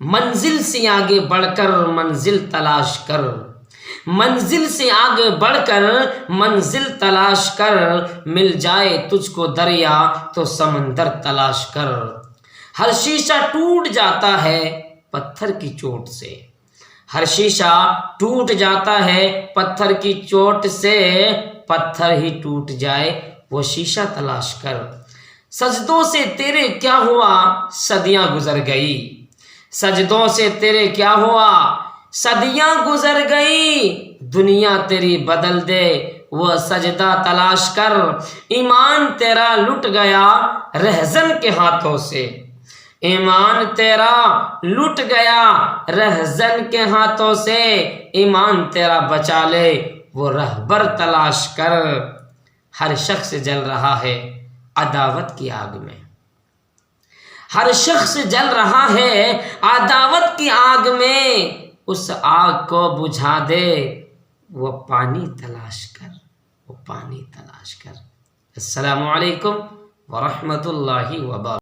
मंजिल से आगे बढ़कर मंजिल तलाश कर, मंजिल से आगे बढ़कर मंजिल तलाश कर, मिल जाए तुझको दरिया तो समंदर तलाश कर। हर शीशा टूट जाता है पत्थर की चोट से, हर शीशा टूट जाता है पत्थर की चोट से, पत्थर ही टूट जाए वो शीशा तलाश कर। सजदों से तेरे क्या हुआ सदियां गुजर गई, सजदों से तेरे क्या हुआ सदियां गुजर गई, दुनिया तेरी बदल दे वह सजदा तलाश कर। ईमान तेरा लुट गया रहज़न के हाथों से, ईमान तेरा लुट गया रहज़न के हाथों से, ईमान तेरा बचा ले वो रहबर तलाश कर। हर शख्स जल रहा है अदावत की आग में, हर शख्स जल रहा है अदावत की आग में, उस आग को बुझा दे वो पानी तलाश कर, वो पानी तलाश कर। अस्सलामु अलैकुम व रहमतुल्लाहि व बरकातहू।